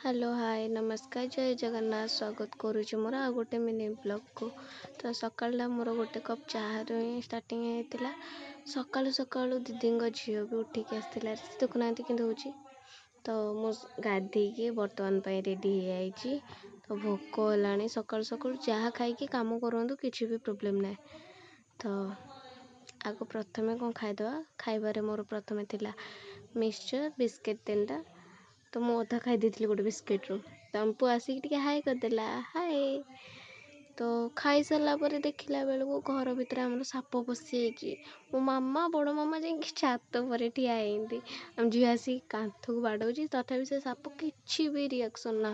Hello hi नमस्कार जय जगन्नाथ स्वागत करुँच मोर आ गोटे मिनी ब्लॉग को। तो सकाळा मोर गोटे कप चाह ही स्टार्टिंग होता सकालू सकालू दीदी झील भी उठिक आसाला देखुना कि तो मु गाधे बर्तमान रेडी हो तो भोक है सकालू सकालू जहाँ खाई कम करूँ कि भी प्रोब्लेम ना। तो आग प्रथमे कौन खाईदे खाइबार मोर प्रथमे थिला मिक्सचर बिस्किट 3टा। तो मु अधा खाई देती गोटे बिस्किट रू तो अम्पू आसिक हाई करदेला हाय। तो खाई सारा पर देखला बेलू घर भितर आम साप पशि मो मामा बड़ मामा जा छात पर ठिया आम झी आसिक कांथ को बाड़ौची तथापि से साप किसी भी रिएक्शन ना।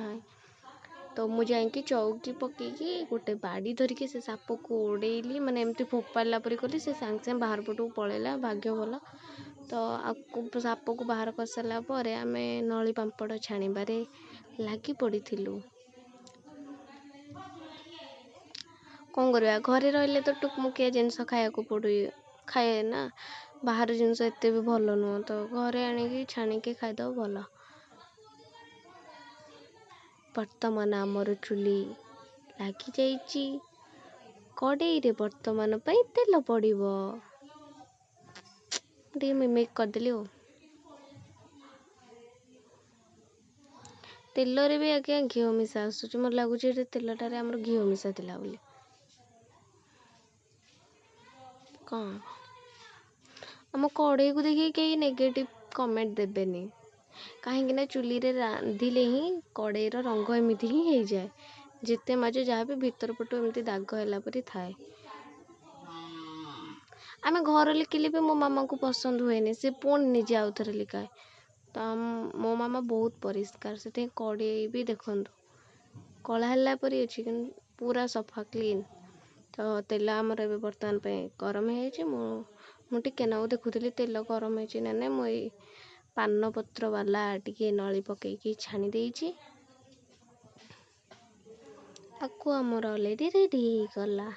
तो मु जाकि चौकी पकईकी गोटे बाड़ी धरिकी से साप को उड़ेली माने एमती फोपाड़ा परी कली से सांगे सांगे बाहर पटू पलैला भाग्य भल। तो आपको साप को बाहर कर सारा पर आम नली पापड़ छाणीबारे लगी पड़ी कौन करवा घरे रही तो टुकमुकिया जिनस खाया पड़ू खाए ना बाहर जिनस एत भी भल नुह तो घरे आणिकी छाणीकी खाईदे भल। वर्तमान आमर चुली लगी जाइए कड़े रे वर्तमान तेल पड़ो मिमिक करदेली तेल रे भी आज्ञा घी मिसा आसूँ मत लगुच तेलटार आम घी मिसा थिला बोली कौन आम कड़े को देखिए कई नेगेटिव कमेंट देवेनि कहीं चुली रे रांधिले ही कड़े रंग एमती ही हो जाए जिते माज जहाँ भी भीतर पटू एमती दाग है परी थाए। आम घर लिखिले भी मो मामा को पसंद हुए सी पुणी निजे आउ थे लिखाए। तो मो मामा बहुत परिष्कार से कड़े भी देखु कला परी अच्छी कि पूरा सफा क्लीन। तो तेल आमर ए बर्तमान गरम होटे नाऊ देखुली तेल गरम हो ना मु पान पत्र वाला टी नली पकईकी छाणी देची आपको आमर अलरेडी रेडी गला।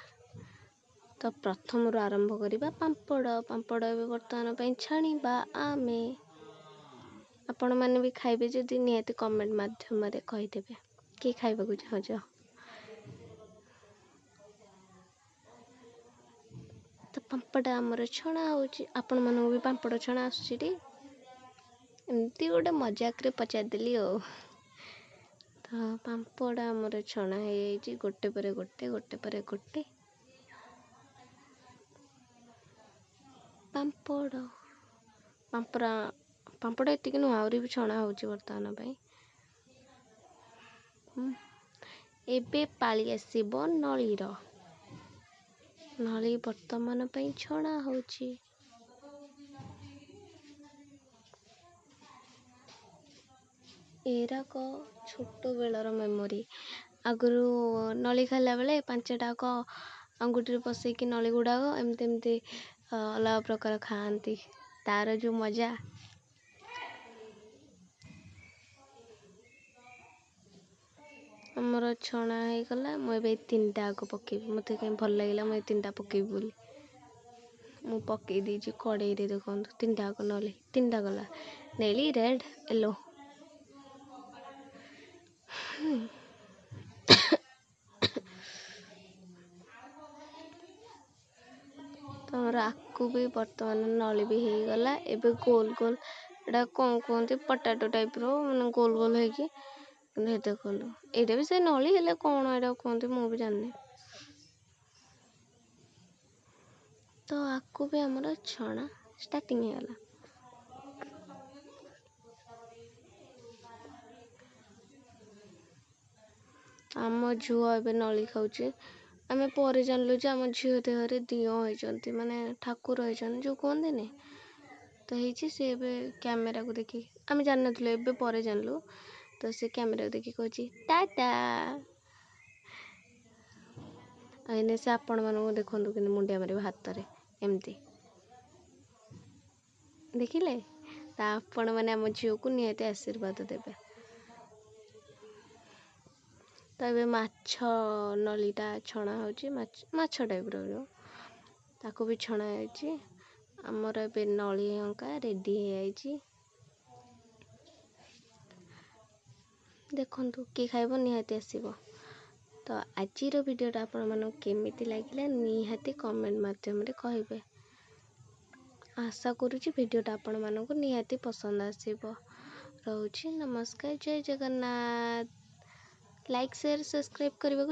तो प्रथम आरंभ करवा पांपड़ पांपड़ ए बर्तमान छाणीबा आमे आपण मैंने भी खाइबे जदि निहाती कमेंट माध्यम कहीदेवे कि खाइबा को चाहज। तो पांपड़ आमर छणा आपण मानू भी पांपड़ छणा आसुची एमती गोटे मजाक रे पचारदेली ओ। तो पांपड़ आमर छणा है गोटे पर गोटे गोटे पर गोटे पांपड़ पांपड़ पांपड़ एतिक नुह आहरी भी छणा होची बर्तमान एबे पाली आसीबो नलीर नली बर्तमान छणा होची। एराक छोट बेलर मेमोरी आगु नली खाला बेले 5टाक अंगुठी पसैकी नली गुड़ाक एमती एमती अलग प्रकार खाती तार जो मजा। आमर छणा हो गला मुझे 3टा आग पकेबी मत कहीं भल लगे मुझे 3टा पकेबी बोली मु पकई देची कड़े रे देखो 3टा आग नली 3टा गला नेली रेड येलो। तो हमार आकु भी बर्तमान नली भी हो गला एबे गोल गोल एटा कौन कहते पटाटो टाइप रो मैंने गोल गोल होगी देखलु ये भी से नली हेले कौन एटा कहते मु भी जानी। तो आकु भी हमारा छणा स्टार्टिंग होगा आम झुआ ए नली खाऊे आम पर जानलु जे आम झील देहरे दिह होती माने ठाकुर होती जो कहते तो ये सी कैमेरा को देखी आम जान ना पर जानलु तो से कैमेरा को देखी कहची टाटा आने से आपण मानू देखु कि मुंडिया मारे हाथ रे एमती देखिले आपण मैंने आम झील को निहाती आशीर्वाद देवे। तो ये माछ नलीटा छणा होची माछ टाइप रो ताको भी छणा होची आमर ए नली हंका रेडी हो ଦେଖନ୍ତୁ କିଏ ଖାଇବ ନିହାତି ଆସିବ। ତ ଆଜିର ଭିଡ଼ିଓଟା ଆପଣମାନଙ୍କୁ କେମିତି ଲାଗିଲା ନିହାତି କମେଣ୍ଟ ମାଧ୍ୟମରେ କହିବେ। ଆଶା କରୁଛି ଭିଡ଼ିଓଟା ଆପଣମାନଙ୍କୁ ନିହାତି ପସନ୍ଦ ଆସିବ। ରହୁଛି ନମସ୍କାର, ଜୟ ଜଗନ୍ନାଥ। ଲାଇକ୍ ସେୟାର ସବସ୍କ୍ରାଇବ୍ କରିବାକୁ